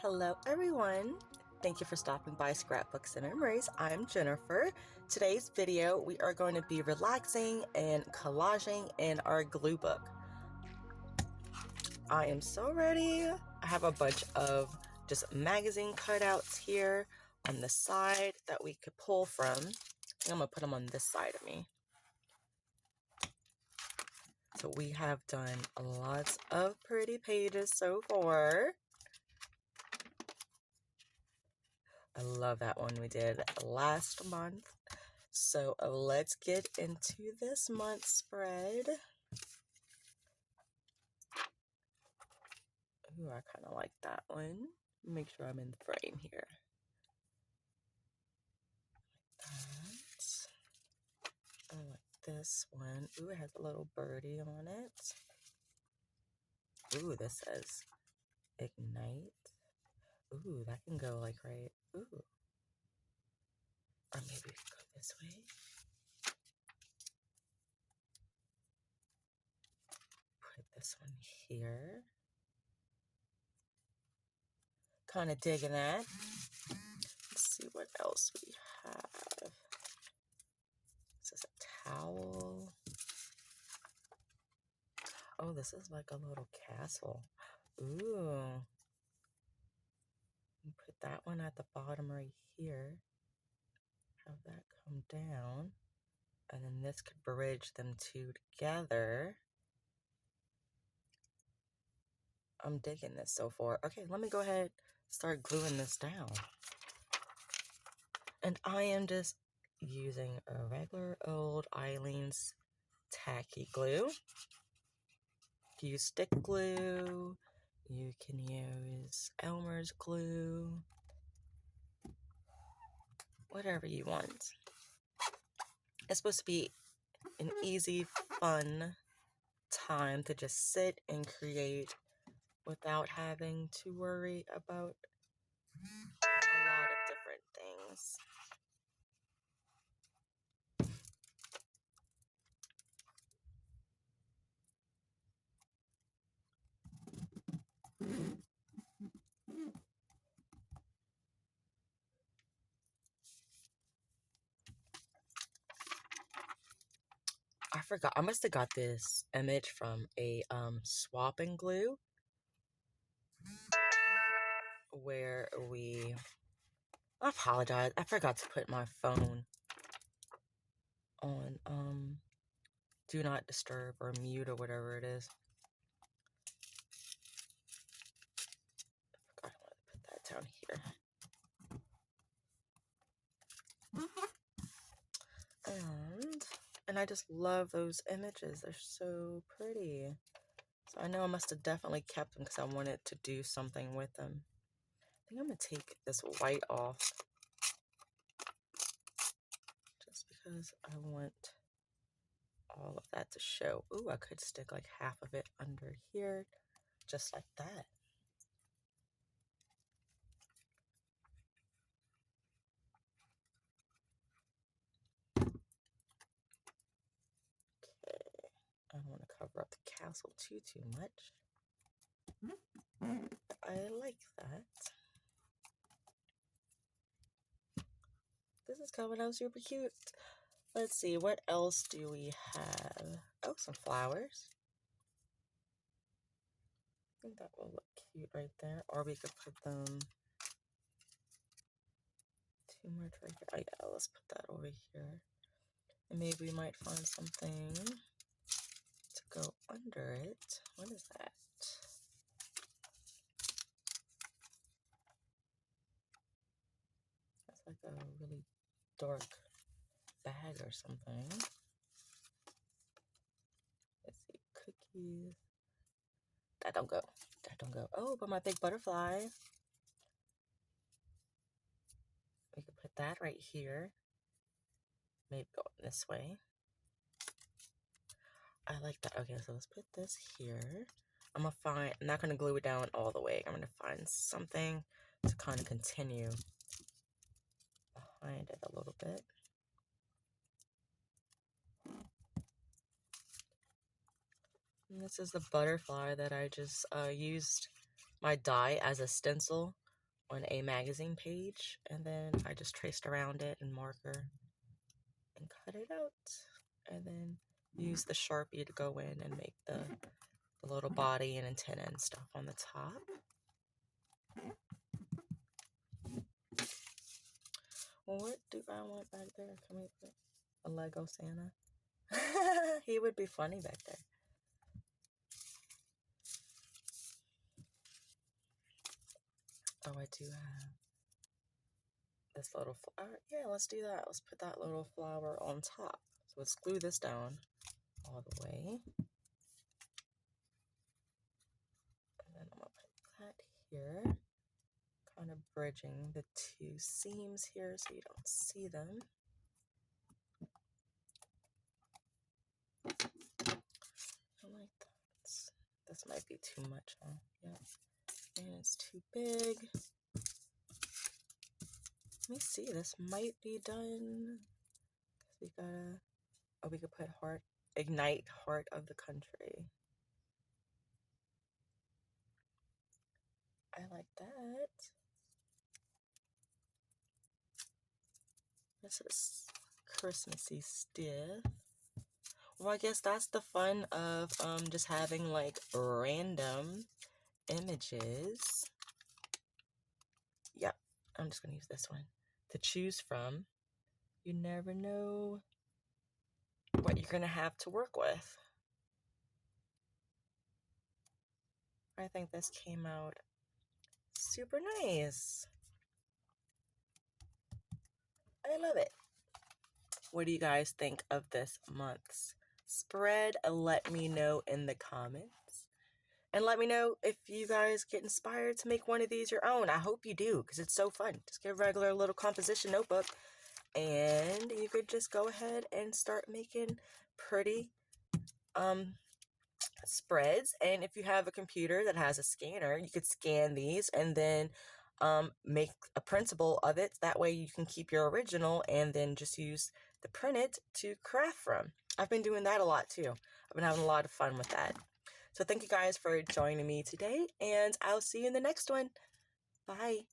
Hello everyone! Thank you for stopping by Scrapbooks and Memories. I'm Jennifer. Today's video we are going to be relaxing and collaging in our glue book. I am so ready. I have a bunch of just magazine cutouts here on the side that we could pull from. I'm going to put them on this side of me. So we have done lots of pretty pages so far. I love that one we did last month. So let's get into this month's spread. Ooh, I kind of like that one. Make sure I'm in the frame here. I like this one. Ooh, it has a little birdie on it. Ooh, this says ignite. Ooh, that can go like right. Ooh. Or maybe we could go this way. Put this one here. Kind of digging that. Let's see what else we have. This is a towel. Oh, this is like a little castle. Ooh. Put that one at the bottom right here. Have that come down. And then this could bridge them two together. I'm digging this so far. Okay, let me go ahead and start gluing this down. And I am just using a regular old Eileen's tacky glue. You can use stick glue. You can use Elmer's glue. Whatever you want. It's supposed to be an easy, fun time to just sit and create without having to worry about a lot of different things. I forgot. I must have got this image from a swap and glue where I apologize. I forgot to put my phone on do not disturb or mute or whatever it is. I forgot I wanted to put that down here. And I just love those images. They're so pretty. So I know I must have definitely kept them because I wanted to do something with them. I think I'm going to take this white off just because I want all of that to show. Ooh, I could stick like half of it under here, just like that. Okay, I don't want to cover up the castle too much. I like that. This is coming out super cute. Let's see, what else do we have? Oh, some flowers. I think that will look cute right there. Or we could put them too much right here. Oh yeah, let's put that over here. And maybe we might find something to go under it. What is that? That's like a really dark bag or something. Let's see, cookies. That don't go. That don't go. Oh, but my big butterfly. We could put that right here. Maybe go this way. I like that. Okay, so let's put this here. I'm not gonna glue it down all the way. I'm gonna find something to kind of continue behind it a little bit. And this is the butterfly that I just used my die as a stencil on a magazine page, and then I just traced around it in marker and cut it out, and then use the Sharpie to go in and make the little body and antenna and stuff on the top. What do I want back there? Can we put a Lego Santa? He would be funny back there. Oh, I do have this little flower. Yeah, let's do that. Let's put that little flower on top. So let's glue this down all the way. And then I'm going to put that here. Kind of bridging the two seams here so you don't see them. I like that. This might be too much, huh? Yeah. And it's too big. Let me see. This might be done. We gotta. Oh, we could put heart. Ignite heart of the country. I like that. This is Christmassy stiff. Well, I guess that's the fun of just having like random images. Yep, I'm just gonna use this one to choose from. You never know what you're gonna have to work with. I think this came out super nice. I love it. What do you guys think of this month's spread? Let me know in the comments. And let me know if you guys get inspired to make one of these your own. I hope you do, because it's so fun. Just get a regular little composition notebook, and you could just go ahead and start making pretty spreads. And if you have a computer that has a scanner, you could scan these and then make a printable of it. That way you can keep your original and then just use the printed to craft from. I've been doing that a lot too. I've been having a lot of fun with that. So thank you guys for joining me today, and I'll see you in the next one. Bye.